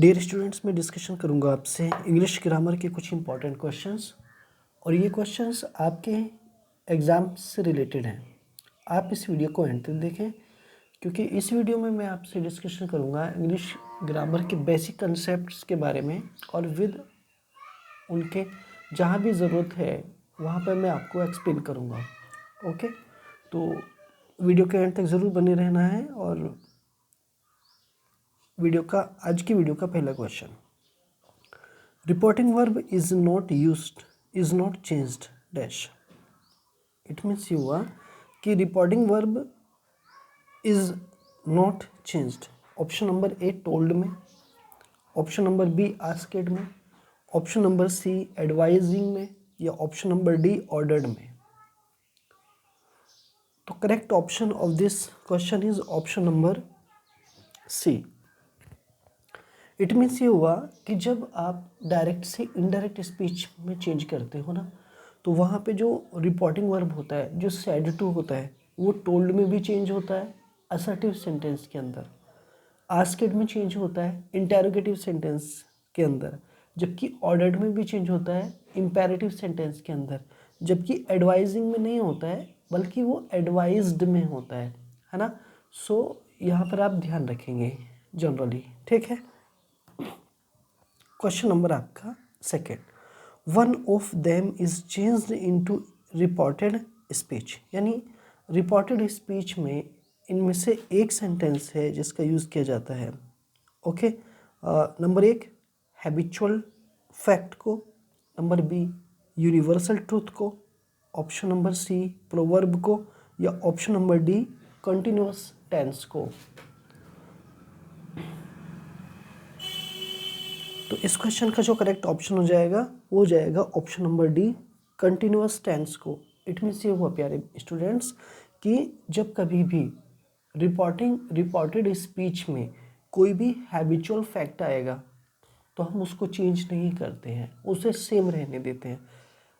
Dear students, मैं discussion करूंगा आपसे इंग्लिश ग्रामर के कुछ इंपॉर्टेंट क्वेश्चंस और ये क्वेश्चंस आपके एग्ज़ाम से रिलेटेड हैं। आप इस वीडियो को एंड तक देखें क्योंकि इस वीडियो में मैं आपसे डिस्कशन करूंगा इंग्लिश ग्रामर के बेसिक कंसेप्ट्स के बारे में और विद उनके जहाँ भी ज़रूरत है वहाँ पर मैं आपको एक्सप्लेन करूँगा। ओके, तो वीडियो के एंड तक ज़रूर बने रहना है। और आज की वीडियो का पहला question, reporting verb is not used is not changed dash. It means ये हुआ कि reporting verb is not changed. Option number A told में, ऑप्शन नंबर बी आस्क्ड में, ऑप्शन नंबर सी एडवाइजिंग में या ऑप्शन नंबर डी ऑर्डर्ड में। तो correct option of this question is option number C. It means ये हुआ कि जब आप डायरेक्ट से इनडायरेक्ट स्पीच में चेंज करते हो ना, तो वहाँ पे जो रिपोर्टिंग वर्ब होता है, जो सेड टू होता है, वो टोल्ड में भी चेंज होता है असर्टिव सेंटेंस के अंदर, आस्क्ड में चेंज होता है इंटेरोगेटिव सेंटेंस के अंदर, जबकि ऑर्डर्ड में भी चेंज होता है इंपेरेटिव सेंटेंस के अंदर, जबकि एडवाइजिंग में नहीं होता है बल्कि वो एडवाइज्ड में होता है ना। सो यहाँ पर आप ध्यान रखेंगे जनरली, ठीक है। क्वेश्चन नंबर आपका second, one of them is changed into reported speech. यानी रिपोर्टेड स्पीच में इनमें से एक सेंटेंस है जिसका यूज़ किया जाता है। ओके, नंबर एक हैबिचुअल फैक्ट को, नंबर बी यूनिवर्सल ट्रूथ को, ऑप्शन नंबर सी प्रोवर्ब को या option number D continuous tense को। तो इस क्वेश्चन का जो करेक्ट ऑप्शन हो जाएगा वो हो जाएगा option number D continuous tense को। इट मीन्स ये हुआ प्यारे स्टूडेंट्स कि जब कभी भी रिपोर्टेड स्पीच में कोई भी हैबिचुअल फैक्ट आएगा तो हम उसको चेंज नहीं करते हैं, उसे सेम रहने देते हैं।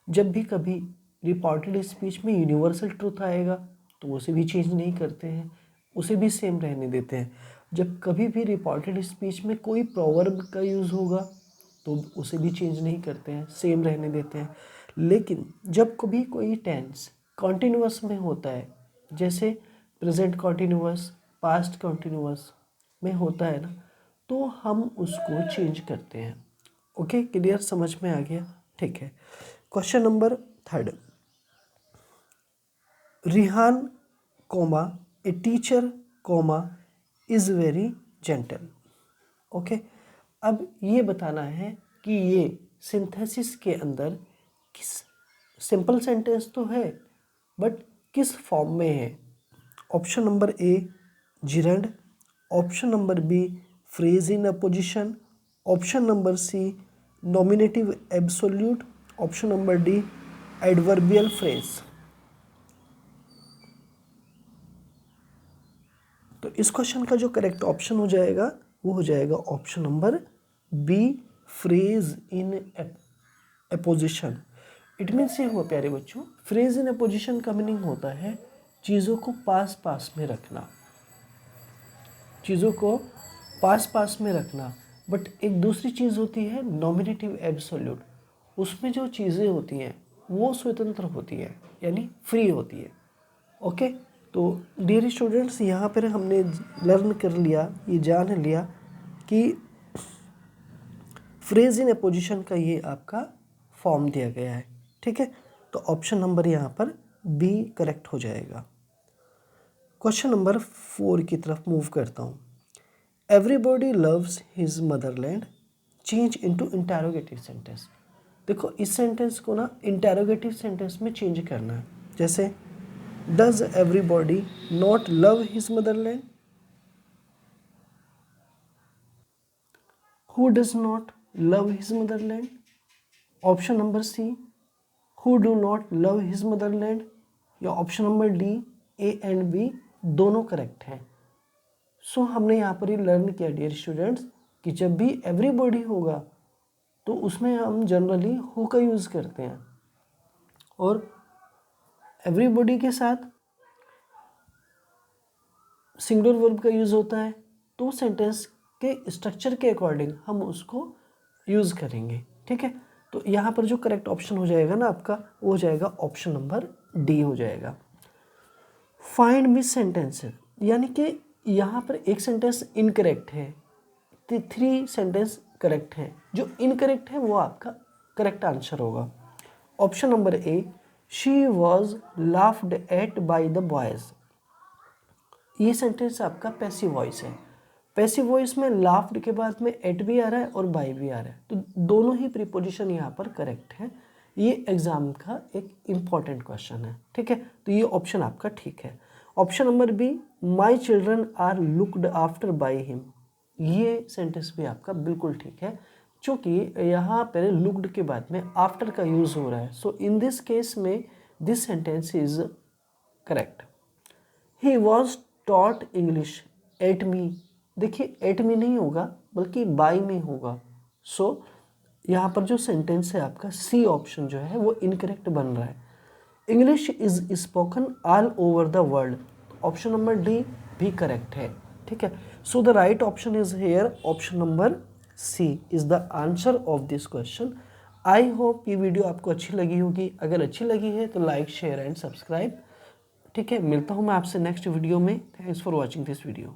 जब भी कभी रिपोर्टेड स्पीच में यूनिवर्सल ट्रूथ आएगा तो उसे भी चेंज नहीं करते हैं, उसे भी सेम रहने देते हैं। जब कभी भी रिपोर्टेड स्पीच में कोई प्रोवर्ब का यूज़ होगा तो उसे भी चेंज नहीं करते हैं, सेम रहने देते हैं। लेकिन जब कभी कोई टेंस कॉन्टिन्यूअस में होता है, जैसे प्रेजेंट कॉन्टिन्यूअस, पास्ट कॉन्टिन्यूअस में होता है ना, तो हम उसको चेंज करते हैं। ओके, क्लियर, समझ में आ गया, ठीक है। Question number third, Rihan comma a teacher comma is very gentle. Okay, अब ये बताना है कि ये सिंथेसिस के अंदर किस, सिंपल सेंटेंस तो है बट किस फॉर्म में है। Option number A gerund, option number B phrase in apposition, option number C nominative absolute, option number D adverbial phrase. तो इस क्वेश्चन का जो करेक्ट ऑप्शन हो जाएगा वो हो जाएगा option number B phrase in apposition. It means ये हुआ प्यारे बच्चों, फ्रेज इन अपोजिशन का मीनिंग होता है चीज़ों को पास पास में रखना, चीज़ों को पास पास में रखना। बट एक दूसरी चीज़ होती है नॉमिनेटिव एब्सोल्यूट, उसमें जो चीज़ें होती हैं वो स्वतंत्र होती हैं, यानी फ्री होती है। ओके, तो डियर स्टूडेंट्स, यहाँ पर हमने लर्न कर लिया, ये जान लिया कि फ्रेज इन अपोजिशन का ये आपका फॉर्म दिया गया है, ठीक है। तो ऑप्शन नंबर यहाँ पर बी करेक्ट हो जाएगा। क्वेश्चन नंबर 4 की तरफ मूव करता हूँ। Everybody loves his Motherland change into interrogative sentence. देखो, इस सेंटेंस को ना इंटेरोगेटिव सेंटेंस में चेंज करना है। जैसे does everybody not love his motherland, who does not love his motherland, option number C who do not love his motherland या option number D A and B दोनों correct हैं। So हमने यहाँ पर ही लर्न किया डियर स्टूडेंट्स कि जब भी एवरीबॉडी होगा तो उसमें हम जनरली हु का यूज़ करते हैं, और एवरीबॉडी के साथ सिंगुलर वर्ब का यूज़ होता है। तो सेंटेंस के स्ट्रक्चर के अकॉर्डिंग हम उसको यूज़ करेंगे। ठीक है, तो यहाँ पर जो करेक्ट ऑप्शन हो जाएगा ना आपका, वो हो जाएगा ऑप्शन नंबर डी हो जाएगा। फाइंड मिस सेंटेंसेस, यानी कि यहाँ पर एक सेंटेंस इनकरेक्ट है, 3 सेंटेंस करेक्ट हैं, जो इनकरेक्ट है वो आपका करेक्ट आंसर होगा। Option number A, she was laughed eight by the boys, ये सेंटेंस आपका पैसिव वॉइस है। पैसिव वॉइस में लाफ्ड के बाद में एट भी आ रहा है और बाय भी आ रहा है, तो दोनों ही प्रीपोजिशन यहाँ पर करेक्ट है। ये एग्जाम का एक इम्पॉर्टेंट क्वेश्चन है। ठीक है, तो ये ऑप्शन आपका ठीक है। Option number B, my children are looked after by him, ये सेंटेंस भी आपका बिल्कुल ठीक है, क्योंकि यहाँ पर लुक्ड के बाद में आफ्टर का यूज़ हो रहा है। सो इन दिस केस में this sentence is correct. He was taught English at me, देखिए एट मी नहीं होगा बल्कि बाय में होगा। सो यहाँ पर जो सेंटेंस है आपका सी ऑप्शन जो है वो इनकरेक्ट बन रहा है। English is spoken all over the world, option number D भी करेक्ट है। ठीक है, so the right option is here, option number C is the answer of this question. I hope ये वीडियो आपको अच्छी लगी होगी। अगर अच्छी लगी है तो लाइक, शेयर एंड सब्सक्राइब। ठीक है, मिलता हूँ मैं आपसे नेक्स्ट वीडियो में। Thanks for watching this video.